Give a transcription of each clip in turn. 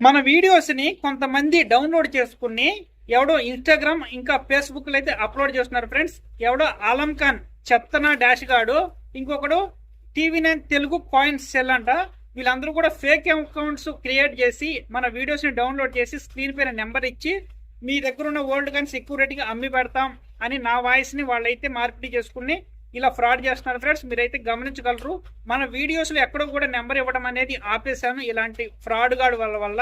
మన వీడియోస్ని కొంతమంది డౌన్లోడ్ చేసుకుని ఎవడో ఇన్స్టాగ్రామ్ ఇంకా ఫేస్బుక్లో అయితే అప్లోడ్ చేస్తున్నారు ఫ్రెండ్స్. ఎవడో ఆలం ఖాన్ చెప్తనా డాష్ గాడు, ఇంకొకడు టీవీ9 తెలుగు కాయిన్స్ సెల్ అంట. వీళ్ళందరూ కూడా ఫేక్ అకౌంట్స్ క్రియేట్ చేసి మన వీడియోస్ని డౌన్లోడ్ చేసి స్క్రీన్ పైన నెంబర్ ఇచ్చి మీ దగ్గర ఉన్న ఓల్డ్ గన్స్ ఎక్కువ రేటుగా అమ్మి పెడతాం అని నా వాయిస్ని వాళ్ళైతే మార్పిడి చేసుకుని ఇలా ఫ్రాడ్ చేస్తున్నారు ఫ్రెండ్స్. మీరైతే గమనించగలరు. మన వీడియోస్లో ఎక్కడో కూడా నెంబర్ ఇవ్వడం అనేది ఆపేశాను ఇలాంటి ఫ్రాడ్ గార్డ్ వల్ల.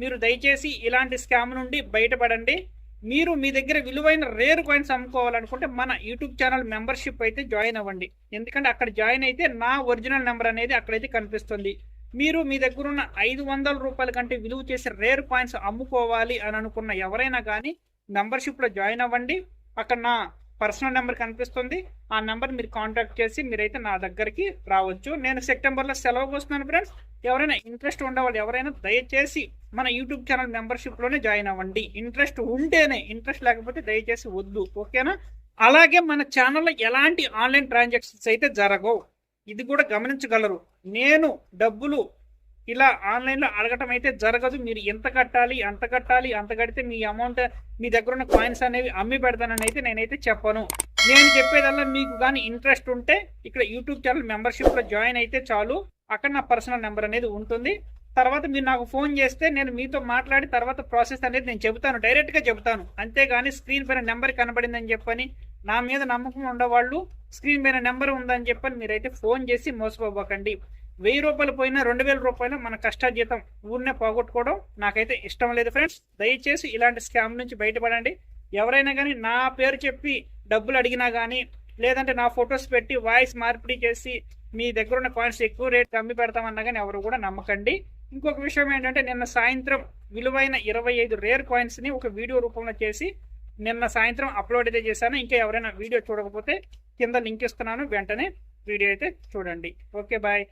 మీరు దయచేసి ఇలాంటి స్కామ్ నుండి బయటపడండి. మీరు మీ దగ్గర విలువైన రేర్ కాయిన్స్ అమ్ముకోవాలనుకుంటే మన యూట్యూబ్ ఛానల్ మెంబర్షిప్ అయితే జాయిన్ అవ్వండి. ఎందుకంటే అక్కడ జాయిన్ అయితే నా ఒరిజినల్ నెంబర్ అనేది అక్కడైతే కనిపిస్తుంది. మీరు మీ దగ్గర ఉన్న 500 రూపాయల కంటే విలువ చేసే రేర్ కాయిన్స్ అమ్ముకోవాలి అని అనుకున్న ఎవరైనా కానీ మెంబర్షిప్లో జాయిన్ అవ్వండి. అక్కడ నా పర్సనల్ నెంబర్ కనిపిస్తుంది. ఆ నెంబర్ మీరు కాంటాక్ట్ చేసి మీరైతే నా దగ్గరికి రావచ్చు. నేను సెప్టెంబర్లో సెలవుకి వస్తున్నాను ఫ్రెండ్స్. ఎవరైనా ఇంట్రెస్ట్ ఉండేవాళ్ళు ఎవరైనా దయచేసి మన యూట్యూబ్ ఛానల్ మెంబర్షిప్లోనే జాయిన్ అవ్వండి. ఇంట్రెస్ట్ ఉంటేనే, ఇంట్రెస్ట్ లేకపోతే దయచేసి వద్దు, ఓకేనా? అలాగే మన ఛానల్లో ఎలాంటి ఆన్లైన్ ట్రాన్సాక్షన్స్ అయితే జరగవు, ఇది కూడా గమనించగలరు. నేను డబ్బులు ఇలా ఆన్లైన్లో అడగటం అయితే జరగదు. మీరు ఎంత కట్టాలి, అంత కట్టాలి, అంత కడితే మీ అమౌంట్ మీ దగ్గర ఉన్న కాయిన్స్ అనేవి అమ్మి పెడతానని అయితే నేనైతే చెప్పను. నేను చెప్పేదల్లా మీకు కానీ ఇంట్రెస్ట్ ఉంటే ఇక్కడ యూట్యూబ్ ఛానల్ మెంబర్షిప్లో జాయిన్ అయితే చాలు. అక్కడ నా పర్సనల్ నెంబర్ అనేది ఉంటుంది. తర్వాత మీరు నాకు ఫోన్ చేస్తే నేను మీతో మాట్లాడి తర్వాత ప్రాసెస్ అనేది నేను చెబుతాను, డైరెక్ట్గా చెబుతాను. అంతేగాని స్క్రీన్ పైన నెంబర్ కనబడిందని చెప్పని నా మీద నమ్మకం ఉండేవాళ్ళు స్క్రీన్ పైన నెంబర్ ఉందని చెప్పని మీరైతే ఫోన్ చేసి మోసపోకండి. 1000 రూపాయలు పోయినా 2000 రూపాయలు మన కష్టార్జితం ఊరినే పోగొట్టుకోవడం నాకైతే ఇష్టం లేదు ఫ్రెండ్స్. దయచేసి ఇలాంటి స్కామ్ నుంచి బయటపడండి. ఎవరైనా కానీ నా పేరు చెప్పి డబ్బులు అడిగినా కానీ, లేదంటే నా ఫొటోస్ పెట్టి వాయిస్ మార్పిడి చేసి మీ దగ్గర ఉన్న కాయిన్స్ ఎక్కువ రేట్ అమ్మి పెడతామన్నా కానీ ఎవరు కూడా నమ్మకండి. ఇంకొక విషయం ఏంటంటే, నిన్న సాయంత్రం విలువైన 25 రేర్ కాయిన్స్ని ఒక వీడియో రూపంలో చేసి నిన్న సాయంత్రం అప్లోడ్ అయితే చేశాను. ఇంకా ఎవరైనా వీడియో చూడకపోతే కింద లింక్ ఇస్తున్నాను, వెంటనే వీడియో అయితే చూడండి. Okay, bye.